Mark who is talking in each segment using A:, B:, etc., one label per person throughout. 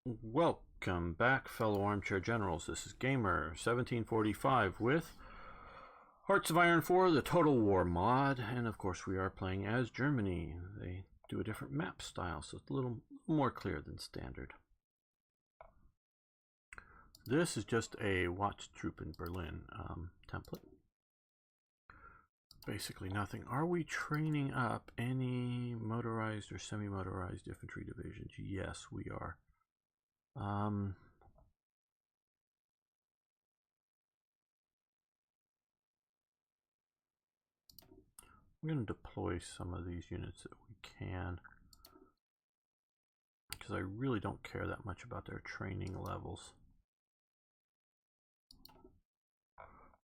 A: Welcome back, fellow armchair generals. This is Gamer 1745 with Hearts of Iron 4, the Total War mod, and of course we are playing as Germany. They do a different map style, so it's a little more clear than standard. This is just a Watch Troop in Berlin template. Basically nothing. Are we training up any motorized or semi-motorized infantry divisions? Yes, we are. I'm going to deploy some of these units that we can, because I really don't care that much about their training levels.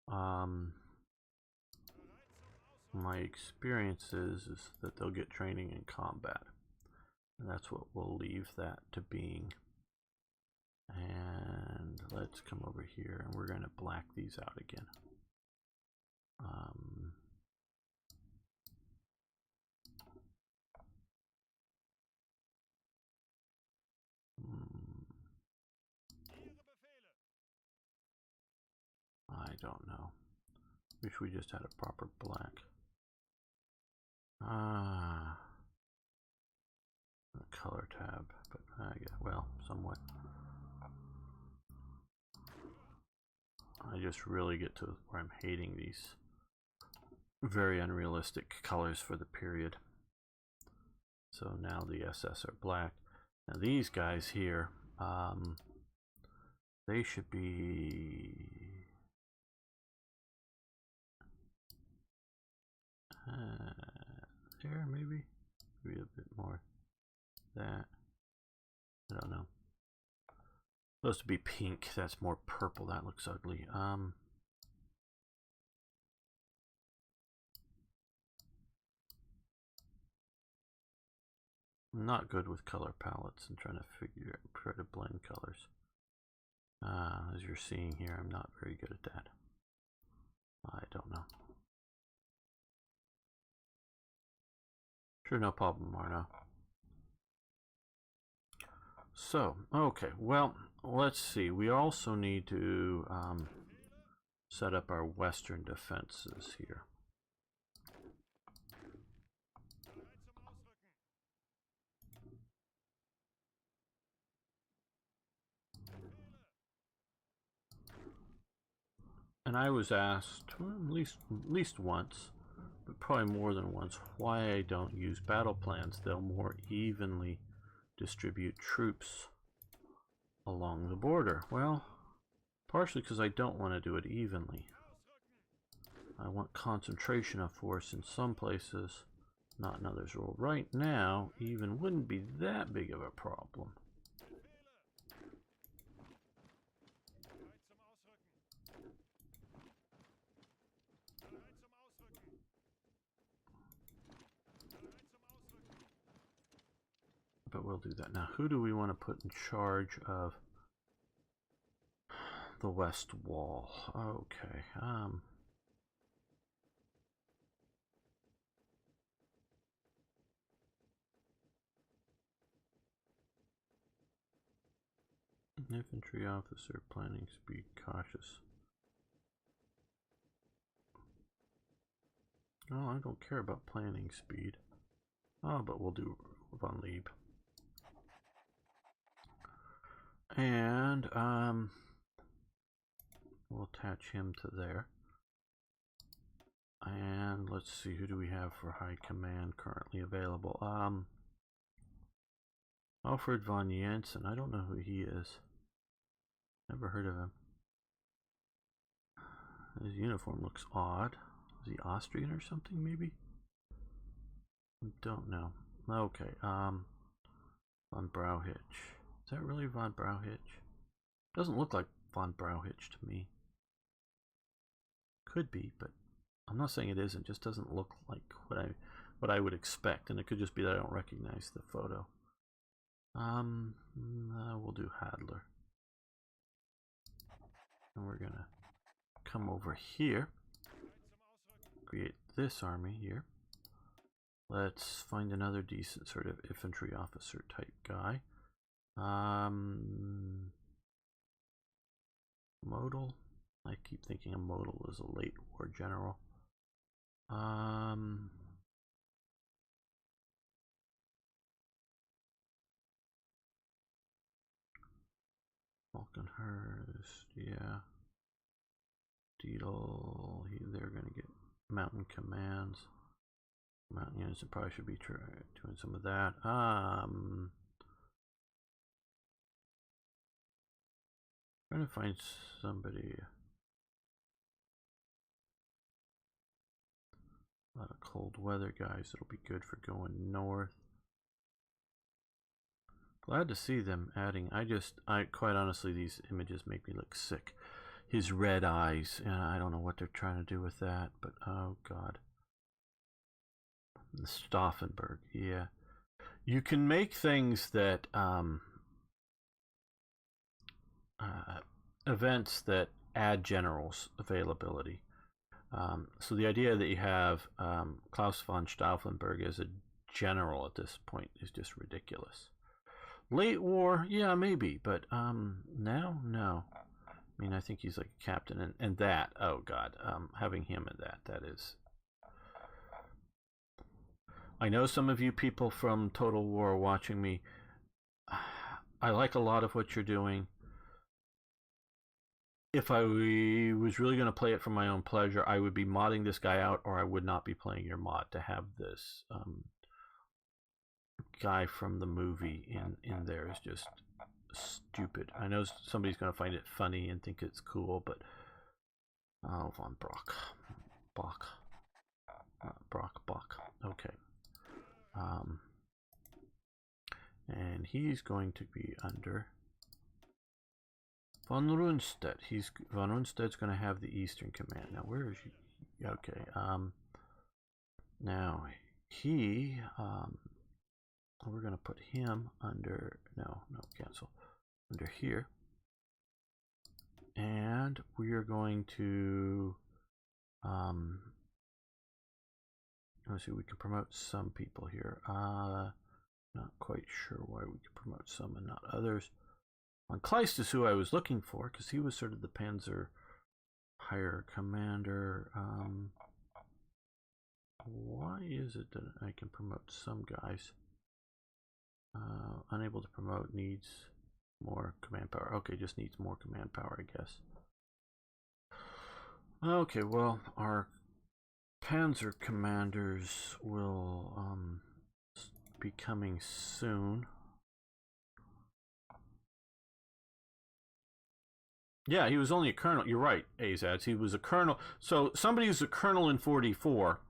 A: My experience is that they'll get training in combat, and that's what we'll leave that to being. And let's come over here, and we're going to black these out again. I don't know. Wish we just had a proper black. The color tab, but yeah, well, somewhat. I just really get to where I'm hating these very unrealistic colors for the period. So now the SS are black. Now these guys here, they should be there, maybe a bit more. That, I don't know. Supposed to be pink. That's more purple. That looks ugly. I'm not good with color palettes and try to blend colors. As you're seeing here, I'm not very good at that. I don't know. Sure, no problem, Marno. So, okay, well, let's see. We also need to set up our western defenses here. And I was asked, well, at least once, but probably more than once, why I don't use battle plans. They'll more evenly distribute troops along the border. Well, partially because I don't want to do it evenly. I want concentration of force in some places, not in others. Well, right now, even wouldn't be that big of a problem. But we'll do that. Now, who do we want to put in charge of the west wall? Okay. Infantry officer, planning speed, cautious. Oh, I don't care about planning speed. Oh, but we'll do von Lieb. And we'll attach him to there. And let's see, who do we have for high command currently available? Alfred von Jansen. I don't know who he is. Never heard of him. His uniform looks odd. Is he Austrian or something, maybe? Don't know. Okay, von Brauhitsch. Is that really von Brauhitsch? Doesn't look like von Brauhitsch to me. Could be, but I'm not saying it isn't. Just doesn't look like what I would expect, and it could just be that I don't recognize the photo. We'll do Hadler, and we're gonna come over here, create this army here. Let's find another decent sort of infantry officer type guy. Modal. I keep thinking a modal is a late war general. Falconhurst, yeah. Deedle, they're going to get mountain commands. Mountain units probably should be doing some of that. Trying to find somebody. A lot of cold weather guys that'll be good for going north. Glad to see them adding. I quite honestly, these images make me look sick. His red eyes, and I don't know what they're trying to do with that, but oh god. The Stauffenberg, yeah. You can make things that events that add generals availability. So the idea that you have Klaus von Stauffenberg as a general at this point is just ridiculous. Late war, yeah, maybe, but now, no. I mean, I think he's like a captain, and that, oh god, having him in that is... I know some of you people from Total War are watching me. I like a lot of what you're doing. If I was really going to play it for my own pleasure, I would be modding this guy out, or I would not be playing your mod. To have this guy from the movie in there is just stupid. I know somebody's going to find it funny and think it's cool, but oh, von Brock, Brock. Okay. And he's going to be under von Rundstedt. Von Rundstedt's going to have the Eastern Command. Now, where is he? Okay. Now he, we're going to put him under. No, cancel. Under here, and we are going to. Let's see. We can promote some people here. Not quite sure why we could promote some and not others. Von Kleist is who I was looking for, because he was sort of the Panzer higher commander. Why is it that I can promote some guys? Unable to promote, needs more command power. Okay, just needs more command power, I guess. Okay, well, our Panzer commanders will be coming soon. Yeah, he was only a colonel. You're right, Azads. He was a colonel. So somebody who's a colonel in 44,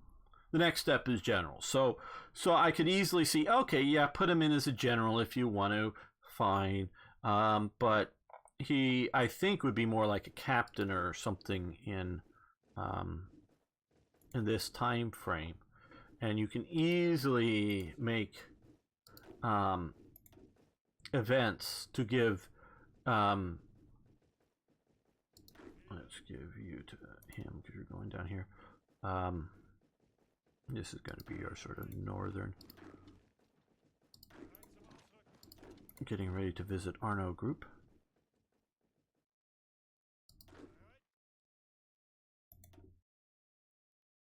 A: the next step is general. So I could easily see, okay, yeah, put him in as a general if you want to, fine. But he, I think, would be more like a captain or something in this time frame. And you can easily make events to give. Let's give you to him because you're going down here. This is going to be our sort of northern. Getting ready to visit Arno group.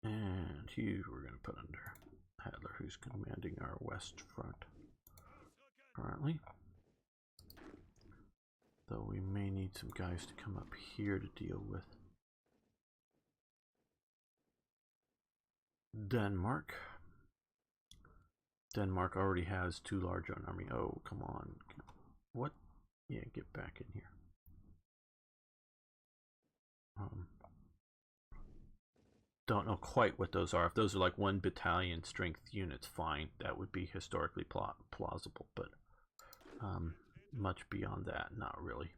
A: And he we're going to put under Hadler, who's commanding our west front currently. Though we may need some guys to come up here to deal with Denmark. Denmark already has too large an army. Oh, come on. What? Yeah, get back in here. Don't know quite what those are. If those are like 1 battalion strength units, fine. That would be historically plausible, but much beyond that, not really.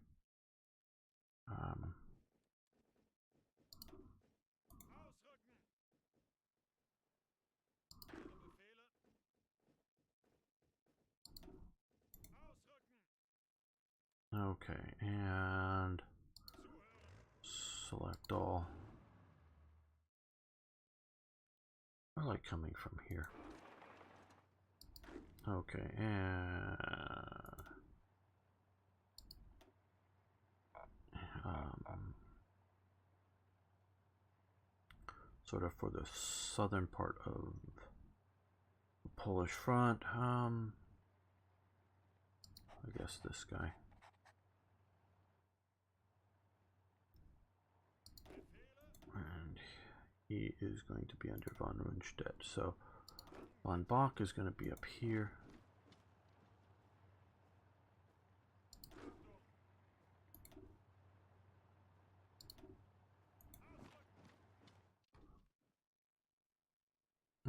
A: Okay, and select all. I like coming from here. Okay, and sort of for the southern part of the Polish front. I guess this guy. And he is going to be under von Rundstedt. So von Bock is going to be up here.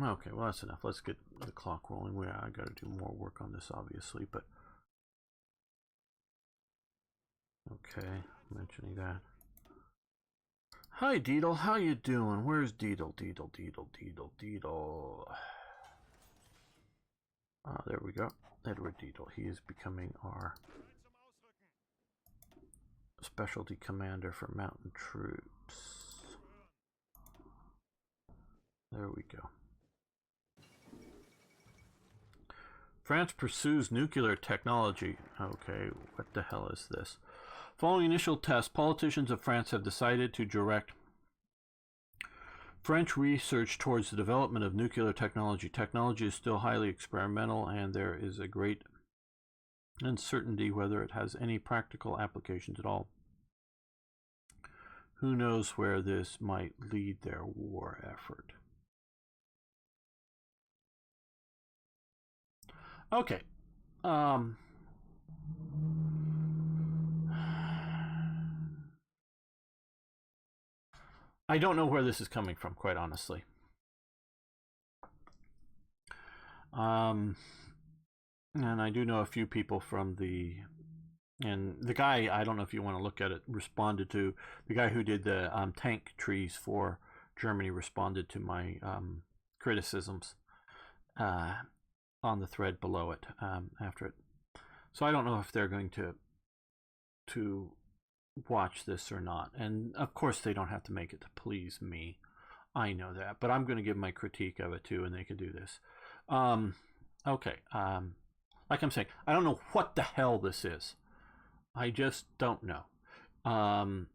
A: Okay, well that's enough. Let's get the clock rolling. I got to do more work on this, obviously, but okay, mentioning that. Hi, Deedle. How you doing? Where's Deedle? Deedle. There we go. Edward Deedle. He is becoming our specialty commander for mountain troops. There we go. France pursues nuclear technology. Okay, what the hell is this? Following initial tests, politicians of France have decided to direct French research towards the development of nuclear technology. Technology is still highly experimental, and there is a great uncertainty whether it has any practical applications at all. Who knows where this might lead their war effort? Okay. I don't know where this is coming from, quite honestly. And I do know a few people from and the guy, I don't know if you want to look at it, responded to, the guy who did the tank trees for Germany responded to my criticisms on the thread below it after it. So I don't know if they're going to watch this or not. And of course they don't have to make it to please me. I know that, but I'm going to give my critique of it too, and they can do this. Okay. Like I'm saying, I don't know what the hell this is. I just don't know. And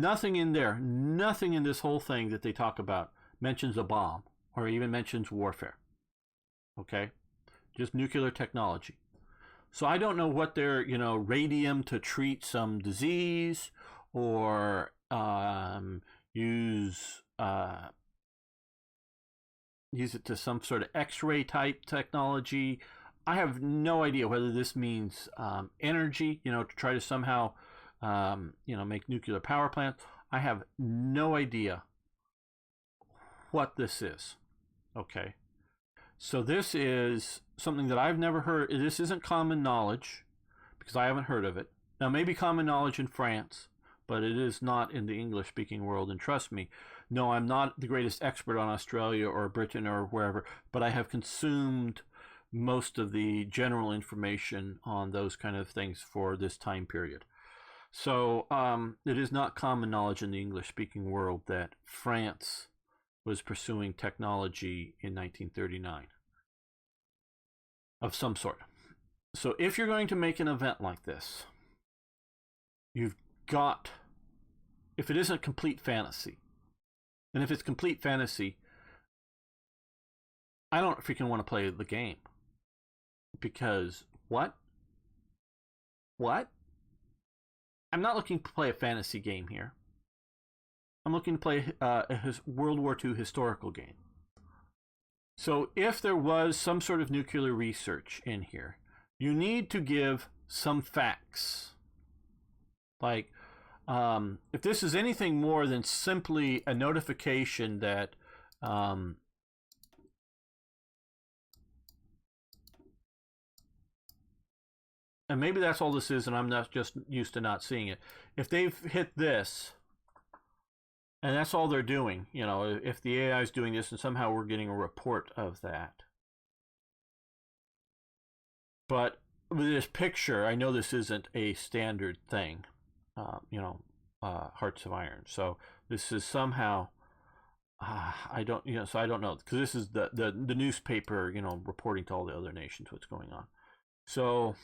A: nothing in there, nothing in this whole thing that they talk about mentions a bomb or even mentions warfare. Okay? Just nuclear technology. So I don't know what they're, radium to treat some disease or use it to some sort of X-ray type technology. I have no idea whether this means energy, to try to somehow, make nuclear power plants. I have no idea what this is. Okay. So this is something that I've never heard. This isn't common knowledge because I haven't heard of it. Now, maybe common knowledge in France, but it is not in the English-speaking world. And trust me, no, I'm not the greatest expert on Australia or Britain or wherever, but I have consumed most of the general information on those kind of things for this time period. So it is not common knowledge in the English-speaking world that France was pursuing technology in 1939 of some sort. So if you're going to make an event like this, you've got, if it isn't complete fantasy, and if it's complete fantasy, I don't freaking want to play the game. Because what? I'm not looking to play a fantasy game here. I'm looking to play a World War II historical game. So if there was some sort of nuclear research in here, you need to give some facts. Like, if this is anything more than simply a notification that and maybe that's all this is, and I'm not just used to not seeing it. If they've hit this, and that's all they're doing, if the AI is doing this and somehow we're getting a report of that. But with this picture, I know this isn't a standard thing, Hearts of Iron. So this is somehow, I don't know, because this is the newspaper, reporting to all the other nations what's going on. So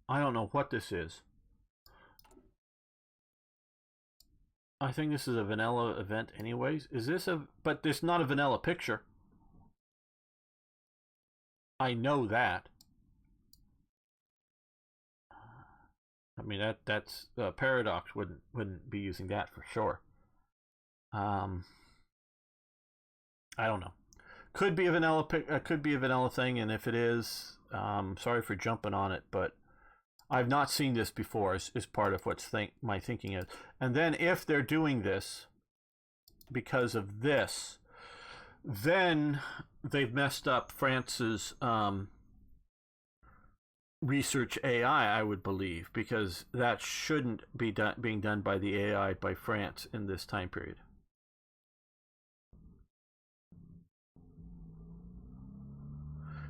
A: I don't know what this is, I think this is a vanilla event anyways. Is this a... But there's not a vanilla picture. I know that. I mean, that's Paradox wouldn't be using that for sure. I don't know. Could be a vanilla thing, and if it is, sorry for jumping on it, but I've not seen this before. Is part of what's my thinking is. And then if they're doing this because of this, then they've messed up France's research AI, I would believe, because that shouldn't be being done by the AI by France in this time period.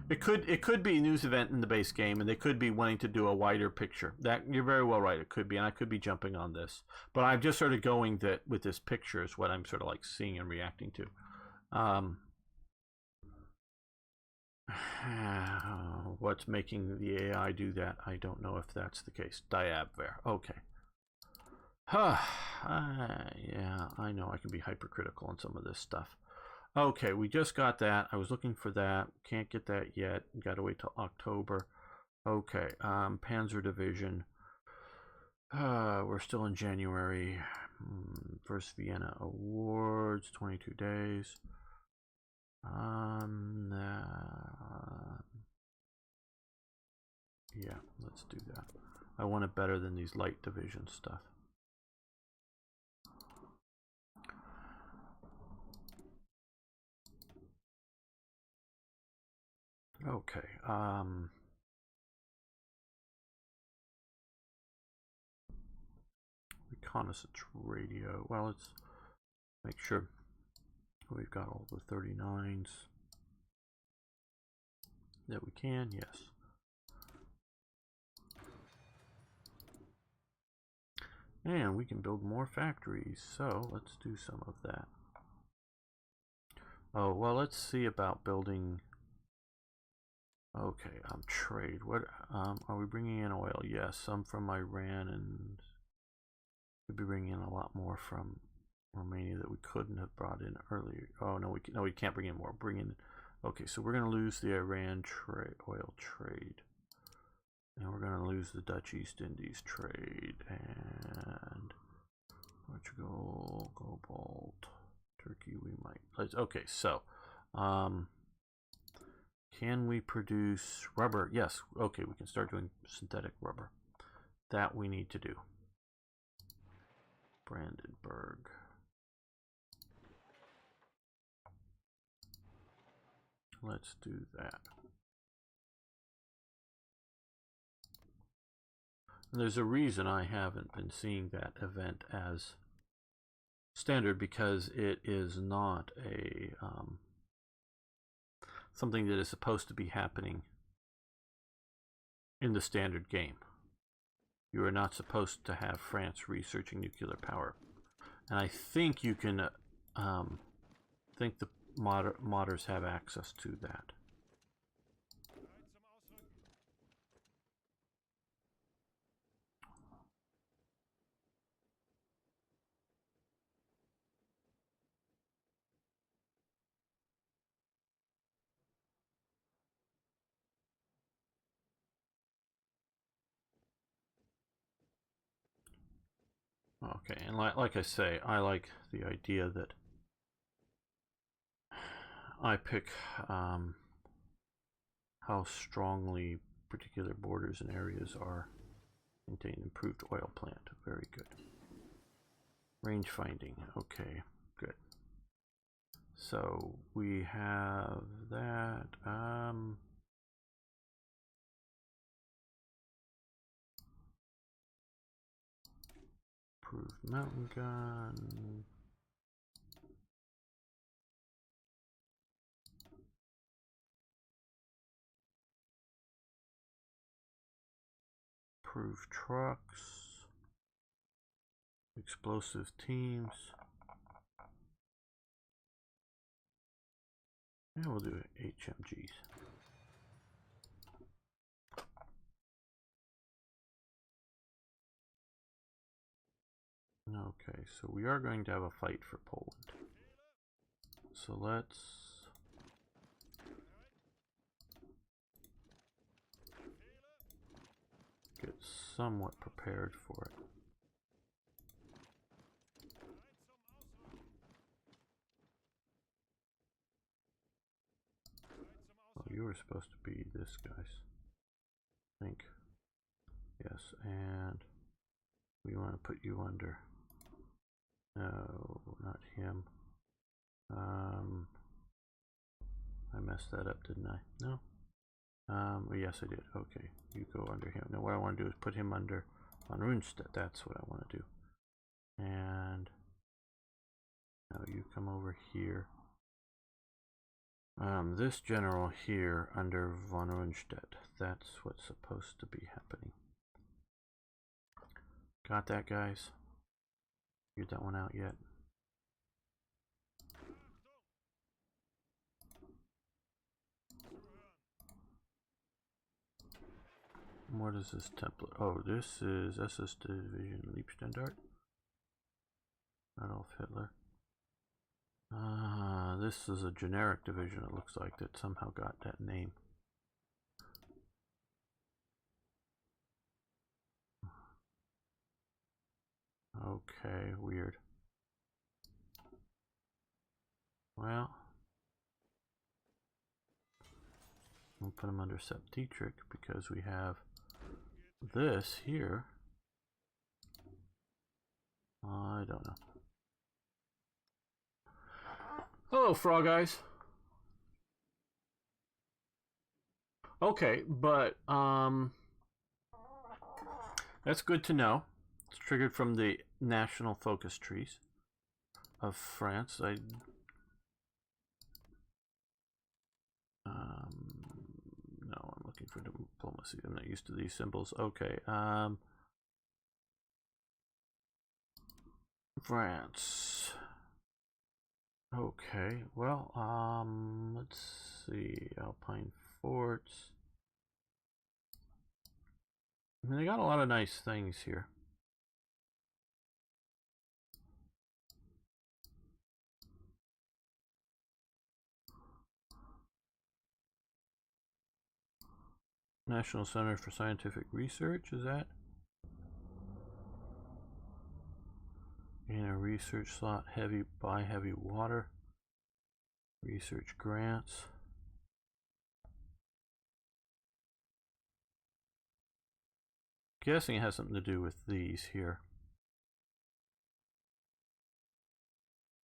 A: It could be a news event in the base game, and they could be wanting to do a wider picture. That you're very well right. It could be, and I could be jumping on this, but I'm just sort of going that with this picture is what I'm sort of like seeing and reacting to. What's making the AI do that? I don't know if that's the case. Diabware. Okay. Yeah, I know I can be hypercritical on some of this stuff. Okay, we just got that. I was looking for that. Can't get that yet. Got to wait till October. Okay, Panzer Division. We're still in January. First Vienna Awards, 22 days. Yeah, let's do that. I want it better than these light division stuff. Okay. Reconnaissance radio. Well, let's make sure we've got all the 39s that we can. Yes. And we can build more factories, so let's do some of that. Oh, well, let's see about building... Okay, trade. What are we bringing in oil? Yes, some from Iran, and we'll be bringing in a lot more from Romania that we couldn't have brought in earlier. Oh no, we can't bring in more. Bring in. Okay, so we're going to lose the Iran oil trade, and we're going to lose the Dutch East Indies trade, and Portugal, Cobalt, Turkey. We might. Okay, so. Can we produce rubber? Yes. Okay, we can start doing synthetic rubber. That we need to do. Brandenburg. Let's do that. And there's a reason I haven't been seeing that event as standard, because it is not a something that is supposed to be happening in the standard game. You are not supposed to have France researching nuclear power. And I think you can think the modders have access to that. Okay, and like I say, I like the idea that I pick how strongly particular borders and areas are contain improved oil plant. Very good. Range finding. Okay, good. So we have that. Improved mountain gun. Improved trucks. Explosive teams. And we'll do HMGs. Okay, so we are going to have a fight for Poland. So let's get somewhat prepared for it. Oh, you were supposed to be this, guys. I think. Yes, and we want to put you under. No, not him. I messed that up, didn't I? No. Well, yes, I did. Okay, you go under him. Now, what I want to do is put him under von Rundstedt. That's what I want to do. And now you come over here. This general here under von Rundstedt. That's what's supposed to be happening. Got that, guys? Get that one out yet? What is this template? Oh, this is SS Division Liebstandart. Adolf Hitler. This is a generic division, it looks like, that somehow got that name. Okay, weird. Well, we'll put him under Septetric because we have this here. I don't know. Hello, Frog Eyes. Okay, but that's good to know. It's triggered from the national focus trees of France. No, I'm looking for diplomacy. I'm not used to these symbols. Okay, France. Okay, well, let's see. Alpine forts. I mean, they got a lot of nice things here. National Center for Scientific Research, is that? In a research slot, buy heavy water. Research grants. Guessing it has something to do with these here.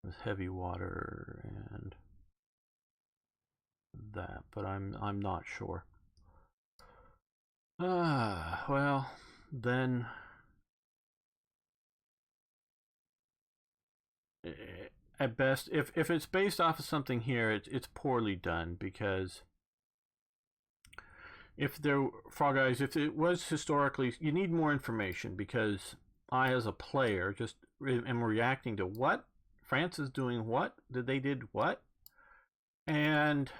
A: With heavy water and that, but I'm not sure. Well, then at best, if it's based off of something here, it's poorly done, because if there, Frog Eyes, if it was historically, you need more information, because I, as a player, just am reacting to what France is doing, what they did what, and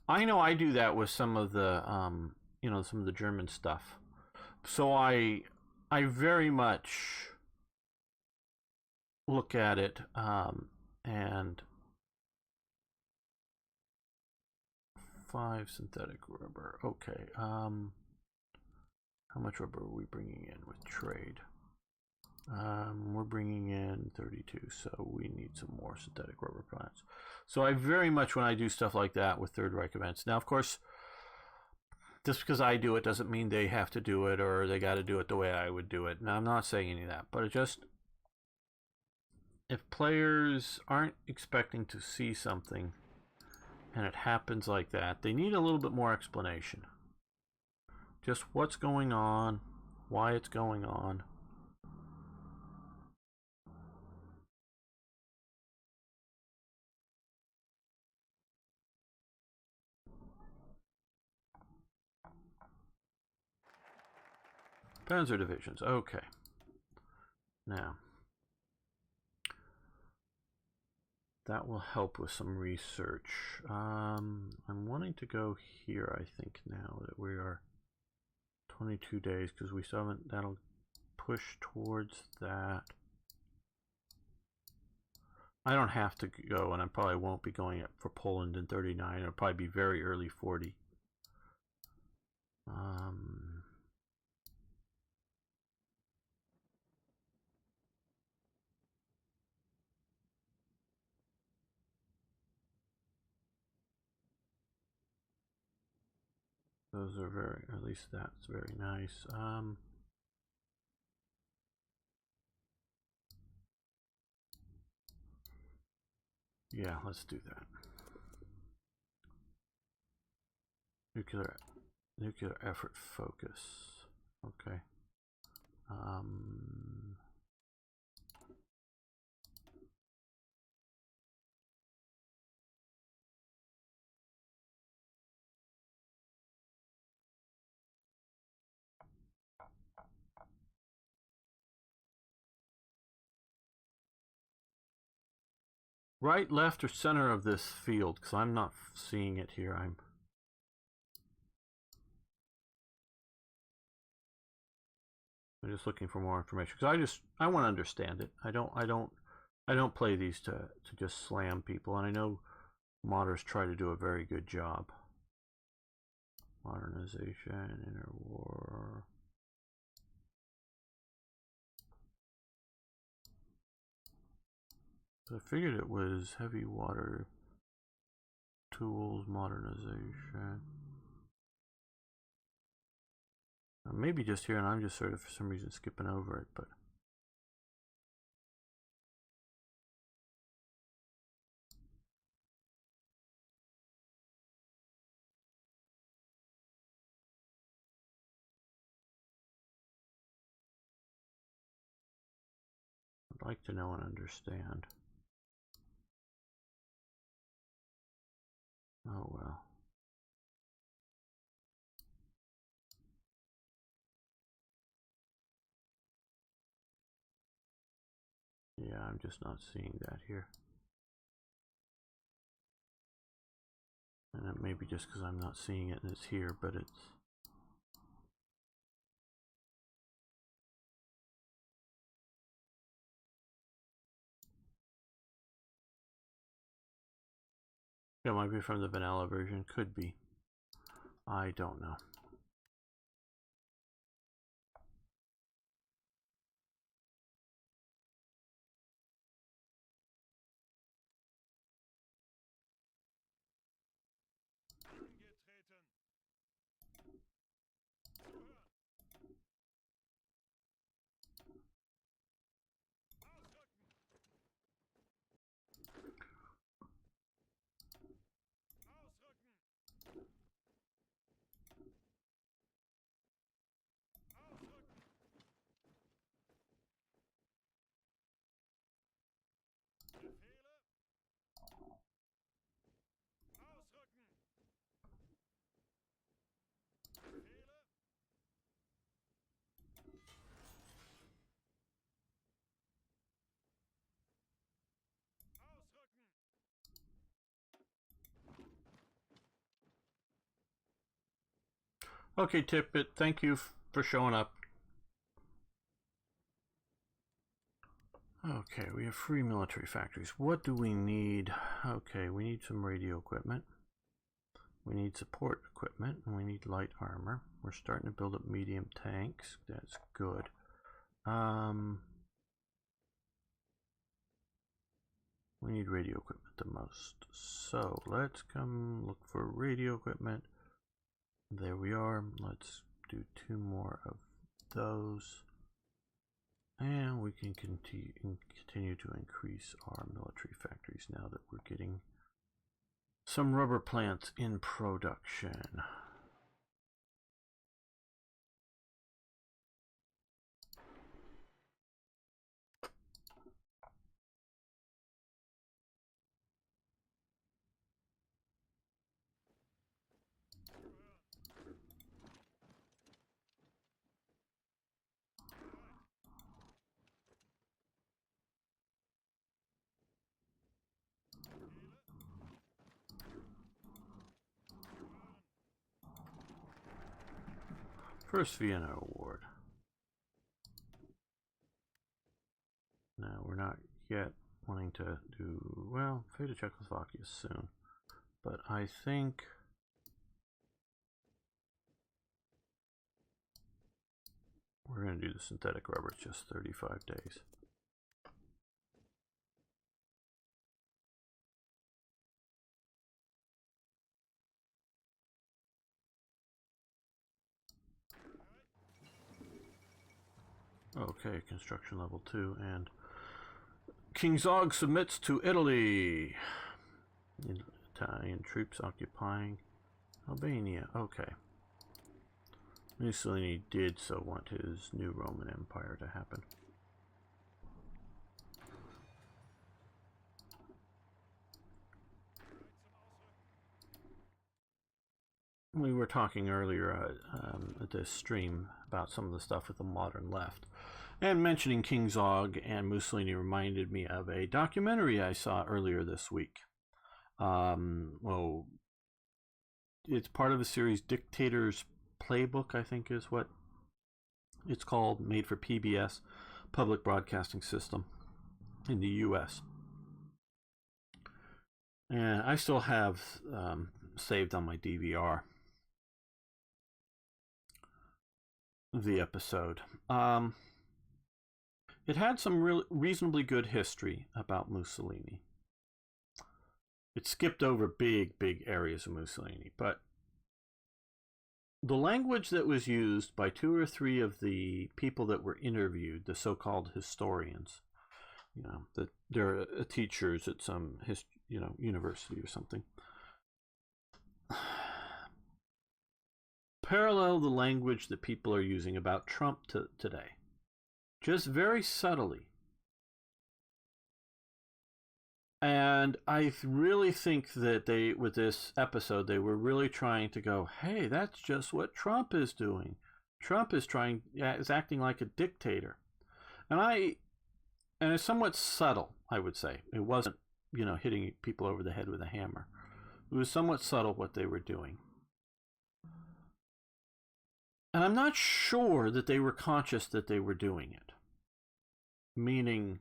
A: I know I do that with some of the some of the German stuff. So I very much look at it and 5 synthetic rubber. Okay. How much rubber are we bringing in with trade? We're bringing in 32, so we need some more synthetic rubber plants. So I very much, when I do stuff like that with Third Reich events, now of course, just because I do it doesn't mean they have to do it, or they got to do it the way I would do it. Now, I'm not saying any of that, but it just, if players aren't expecting to see something and it happens like that, they need a little bit more explanation. Just what's going on, why it's going on. Panzer divisions, okay. Now, that will help with some research. I'm wanting to go here, I think, now that we are 22 days, because we still haven't, that'll push towards that. I don't have to go, and I probably won't be going up for Poland in 39. It'll probably be very early 40. Those are very, at least that's very nice. Yeah, let's do that. Nuclear effort focus. Okay. Right, left, or center of this field? Because I'm not seeing it here. I'm just looking for more information because I want to understand it. I don't play these to just slam people, and I know modders try to do a very good job. Modernization, interwar. I figured it was heavy water tools modernization. Maybe just here, and I'm just sort of for some reason skipping over it, but I'd like to know and understand. Oh well. Yeah, I'm just not seeing that here. And it may be just because I'm not seeing it and it's here, but it's... It might be from the vanilla version, could be. I don't know. Okay, Tippet, thank you for showing up. Okay, we have free military factories. What do we need? Okay, we need some radio equipment. We need support equipment, and we need light armor. We're starting to build up medium tanks. That's good. We need radio equipment the most. So let's come look for radio equipment. There we are. Let's do 2 more of those. And we can continue to increase our military factories now that we're getting some rubber plants in production. First Vienna Award. No, we're not yet. wanting to do, well, fate of Czechoslovakia soon. But I think we're going to do the synthetic rubber. It's just 35 days. Okay, construction level 2, and King Zog submits to Italy. Italian troops occupying Albania. Okay. Mussolini did so want his new Roman Empire to happen. We were talking earlier at this stream about some of the stuff with the modern left. And mentioning King Zog and Mussolini reminded me of a documentary I saw earlier this week. Well, it's part of a series, Dictator's Playbook, I think is what it's called, made for PBS, Public Broadcasting System, in the US. And I still have saved on my DVR the episode. It had some reasonably good history about Mussolini. It skipped over big areas of Mussolini, but the language that was used by 2 or 3 of the people that were interviewed, the so-called historians, you know, that they're teachers at some university or something, parallel the language that people are using about Trump today, just very subtly. And I really think that with this episode, they were really trying to go, hey, that's just what Trump is doing. Trump is acting like a dictator. And it's somewhat subtle, I would say. It wasn't, hitting people over the head with a hammer. It was somewhat subtle what they were doing. And I'm not sure that they were conscious that they were doing it. Meaning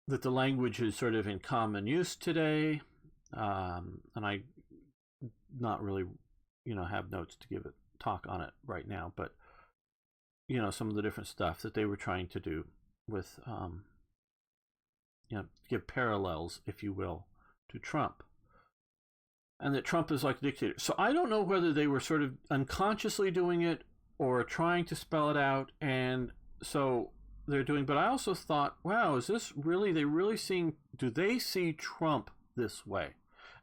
A: that the language is sort of in common use today, and I not really, have notes to give a talk on it right now, but, some of the different stuff that they were trying to do with, give parallels, if you will, to Trump. And that Trump is like a dictator. So I don't know whether they were sort of unconsciously doing it or trying to spell it out, and so they're doing, but I also thought, wow, is this really, do they see Trump this way?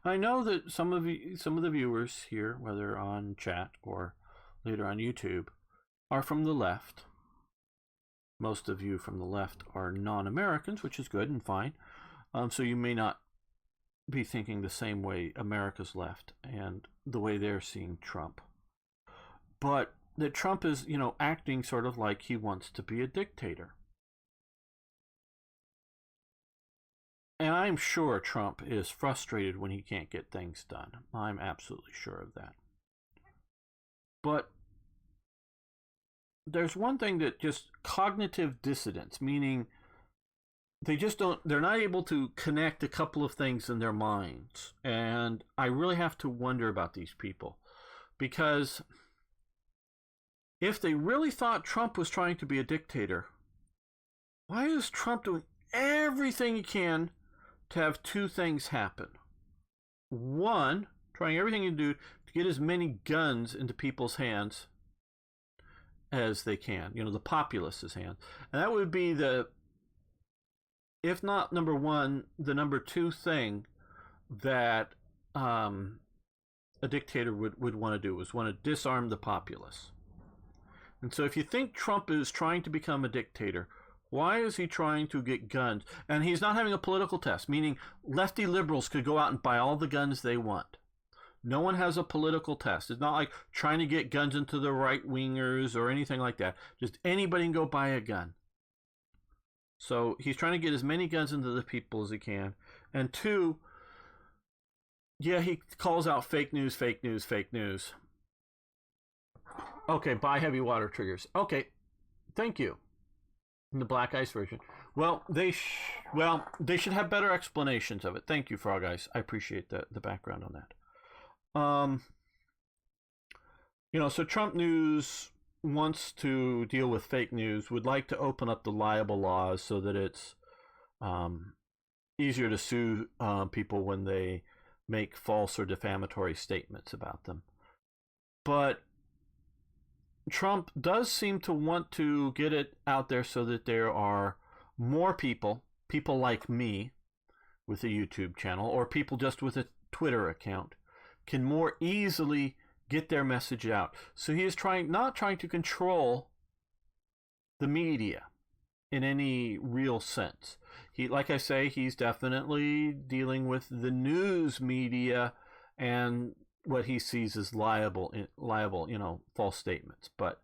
A: And I know that some of the viewers here, whether on chat or later on YouTube, are from the left. Most of you from the left are non-Americans, which is good and fine. So you may not be thinking the same way America's left and the way they're seeing Trump. But that Trump is, acting sort of like he wants to be a dictator. And I'm sure Trump is frustrated when he can't get things done. I'm absolutely sure of that. But there's one thing that just cognitive dissonance, meaning they're not able to connect a couple of things in their minds. And I really have to wonder about these people. Because if they really thought Trump was trying to be a dictator, why is Trump doing everything he can to have 2 things happen? One, trying everything he can do to get as many guns into people's hands as they can, the populace's hands. And that would be if not number 1, the number 2 thing that a dictator would want to do, is want to disarm the populace. And so if you think Trump is trying to become a dictator, why is he trying to get guns? And he's not having a political test, meaning lefty liberals could go out and buy all the guns they want. No one has a political test. It's not like trying to get guns into the right-wingers or anything like that. Just anybody can go buy a gun. So he's trying to get as many guns into the people as he can. And 2, he calls out fake news, fake news, fake news. Okay, buy heavy water triggers. Okay, thank you. In the Black Ice version, Well, they should have better explanations of it. Thank you, Frog Eyes. I appreciate the background on that. So Trump News wants to deal with fake news, would like to open up the libel laws so that it's easier to sue people when they make false or defamatory statements about them. But Trump does seem to want to get it out there so that there are more people like me with a YouTube channel, or people just with a Twitter account, can more easily get their message out. So he is not trying to control the media in any real sense. Like I say, he's definitely dealing with the news media and what he sees as liable, false statements. But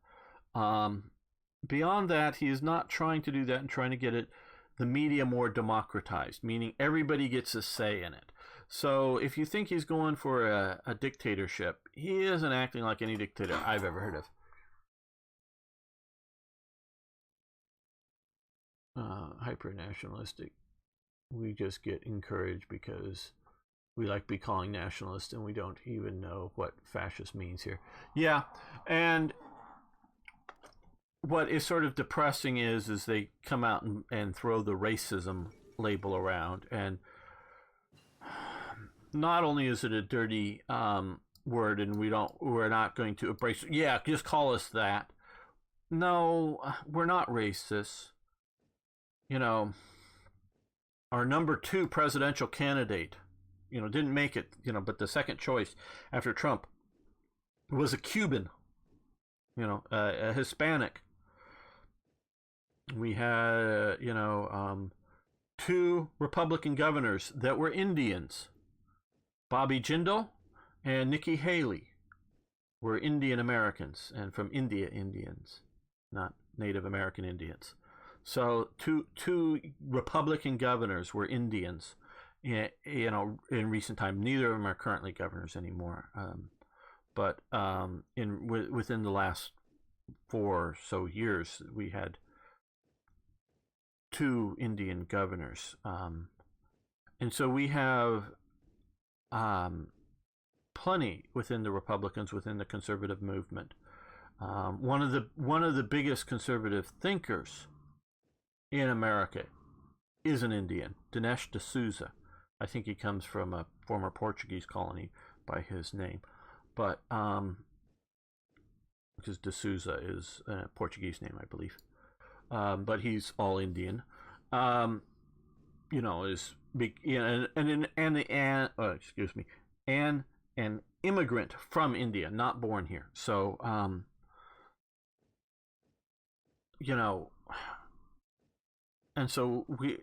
A: beyond that, he is not trying to do that and trying to get the media more democratized, meaning everybody gets a say in it. So if you think he's going for a dictatorship, he isn't acting like any dictator I've ever heard of. Hyper-nationalistic. We just get encouraged because we like to be calling nationalists and we don't even know what fascist means here. Yeah, and what is sort of depressing is they come out and throw the racism label around, and not only is it a dirty word, and we're not going to embrace it. Yeah, just call us that. No, we're not racist. Our number 2 presidential candidate, didn't make it, but the second choice after Trump was a Cuban, a Hispanic. We had, 2 Republican governors that were Indians. Bobby Jindal and Nikki Haley were Indian Americans, and from India Indians, not Native American Indians. So two Republican governors were Indians, in recent time. Neither of them are currently governors anymore. But within the last 4 or so years, we had 2 Indian governors, and so we have plenty within the Republicans, within the conservative movement. One of the biggest conservative thinkers in America is an Indian, Dinesh D'Souza. I think he comes from a former Portuguese colony by his name, but because D'Souza is a Portuguese name, I believe, but he's all Indian. Is big, and an immigrant from India, not born here. So, and so we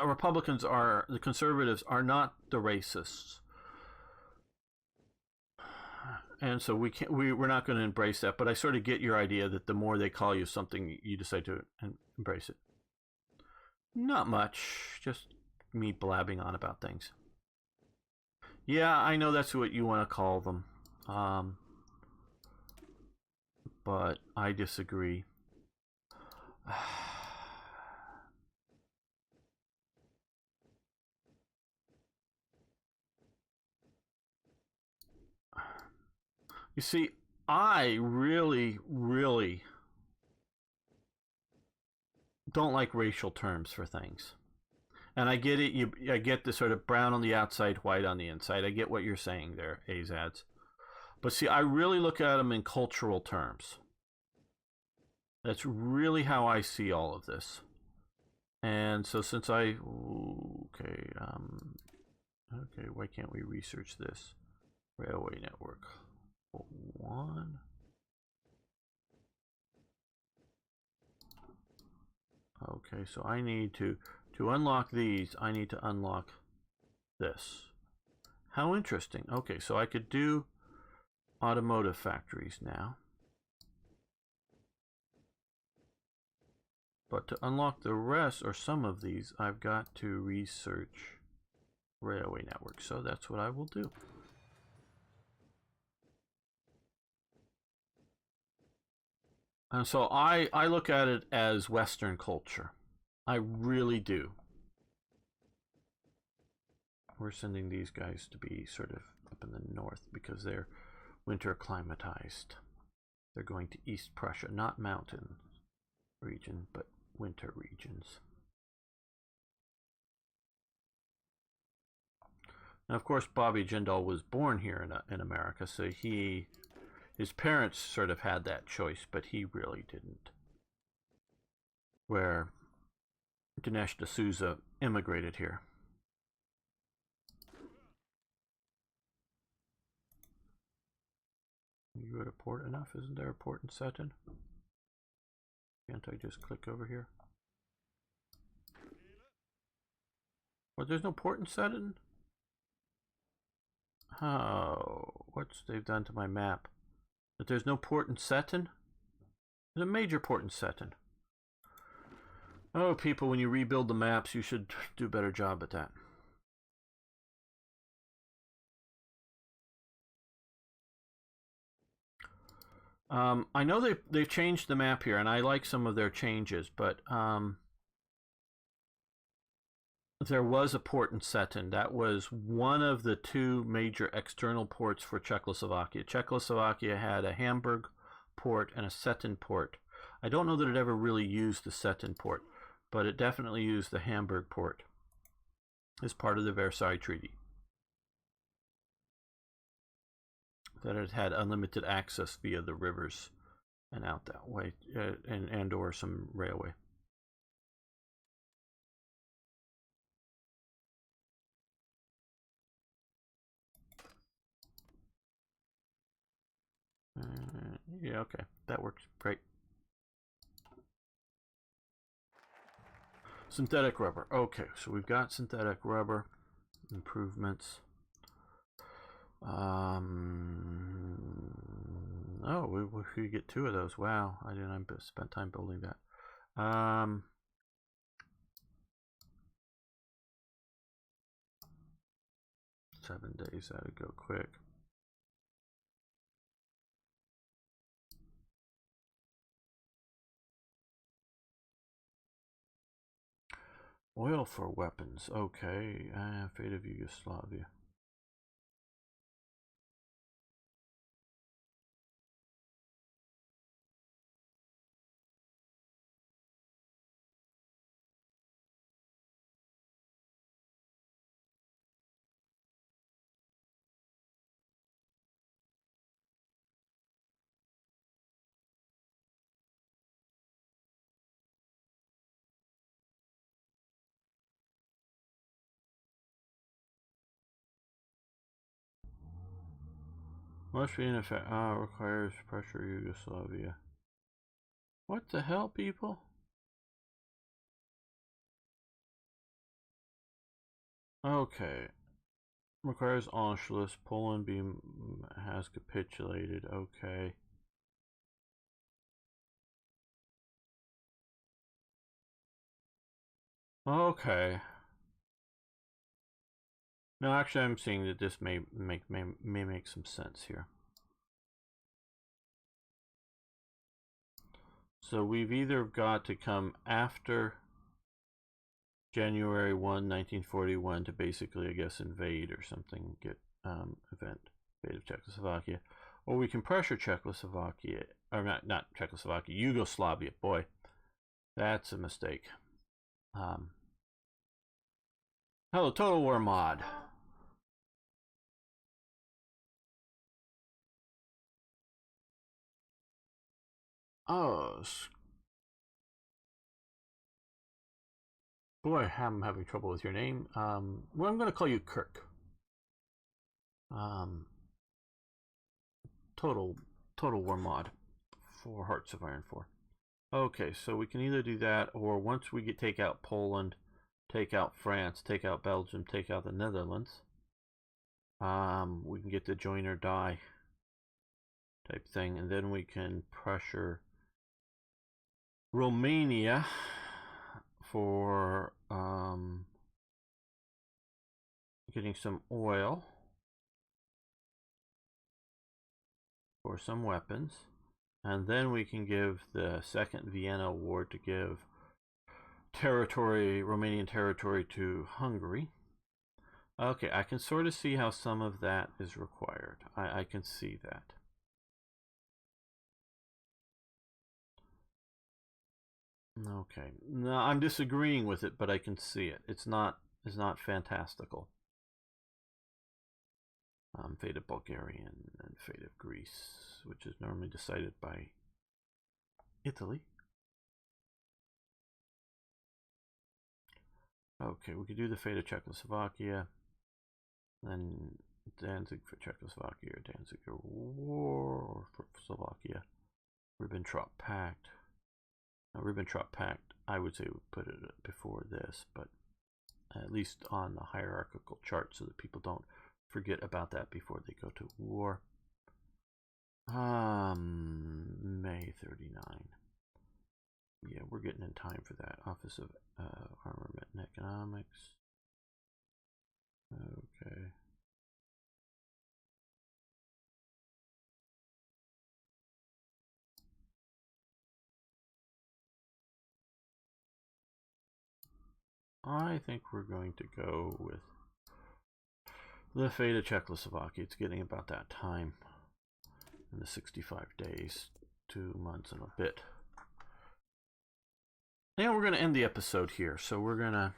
A: Republicans the conservatives are not the racists, and so we're not going to embrace that. But I sort of get your idea that the more they call you something, you decide to embrace it. Not much, just me blabbing on about things. Yeah, I know that's what you want to call them, but I disagree. You see, I really, really don't like racial terms for things. And I get it. I get the sort of brown on the outside, white on the inside. I get what you're saying there, Azads. But see, I really look at them in cultural terms. That's really how I see all of this. And so since okay, why can't we research this? Railway network. 1. Okay, so I need to unlock these, I need to unlock this. How interesting. Okay, so I could do automotive factories now. But to unlock the rest, or some of these, I've got to research railway networks. So that's what I will do. And so I look at it as Western culture. I really do. We're sending these guys to be sort of up in the north because they're winter acclimatized. They're going to East Prussia, not mountain region, but winter regions. Now, of course, Bobby Jindal was born here in America, so his parents sort of had that choice, but he really didn't. Where Dinesh D'Souza immigrated here. You at a port enough? Isn't there a port in Sutton? Can't I just click over here? Well, there's no port in Sutton? Oh, what's they've done to my map? That there's no port in Sutton? There's a major port in Sutton. Oh, people, when you rebuild the maps, you should do a better job at that. I know they've changed the map here, and I like some of their changes, but there was a port in Sutton. That was one of the two major external ports for Czechoslovakia. Czechoslovakia had a Hamburg port and a Sutton port. I don't know that it ever really used the Sutton port, but it definitely used the Hamburg port as part of the Versailles Treaty. That it had unlimited access via the rivers and out that way, and or some railway. Yeah, okay, that works great. Synthetic rubber. Okay, so we've got synthetic rubber improvements. Oh, we could get 2 of those. Wow, I didn't spend time building that. 7 days, that'd go quick. Oil for weapons. Okay, fate of Yugoslavia. Must be in effect. Requires pressure Yugoslavia. What the hell, people? Okay. Requires Anschluss. Poland has capitulated. Okay. Okay. No, actually, I'm seeing that this may make some sense here. So we've either got to come after January 1, 1941 to basically, I guess, invade or something, get invade of Czechoslovakia, or we can pressure Czechoslovakia, or not Czechoslovakia, Yugoslavia. Boy, that's a mistake. Hello, Total War Mod. Oh, boy, I'm having trouble with your name. Well, I'm going to call you Kirk. Total War Mod for Hearts of Iron 4. Okay, so we can either do that, or once we take out Poland, take out France, take out Belgium, take out the Netherlands, we can get the join or die type thing, and then we can pressure Romania for getting some oil for some weapons, and then we can give the Second Vienna War to give territory, Romanian territory to Hungary. Okay, I can sort of see how some of that is required. I can see that. Okay, no, I'm disagreeing with it, but I can see it. It's not fantastical. Fate of Bulgarian and fate of Greece, which is normally decided by Italy. Okay, we could do the fate of Czechoslovakia, then Danzig for Czechoslovakia, or Danzig or War for Slovakia. Ribbentrop Pact. Now, Ribbentrop Pact, I would say we put it before this, but at least on the hierarchical chart so that people don't forget about that before they go to war. May 39. Yeah, we're getting in time for that. Office of Armament and Economics. Okay. I think we're going to go with the fate of Czechoslovakia. It's getting about that time in the 65 days, 2 months and a bit. And we're going to end the episode here. So we're going to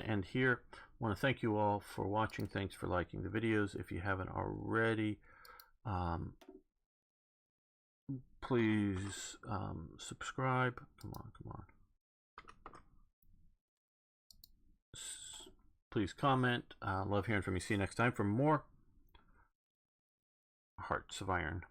A: end here. I want to thank you all for watching. Thanks for liking the videos. If you haven't already, please subscribe. Come on. Please comment. Love hearing from you. See you next time for more Hearts of Iron.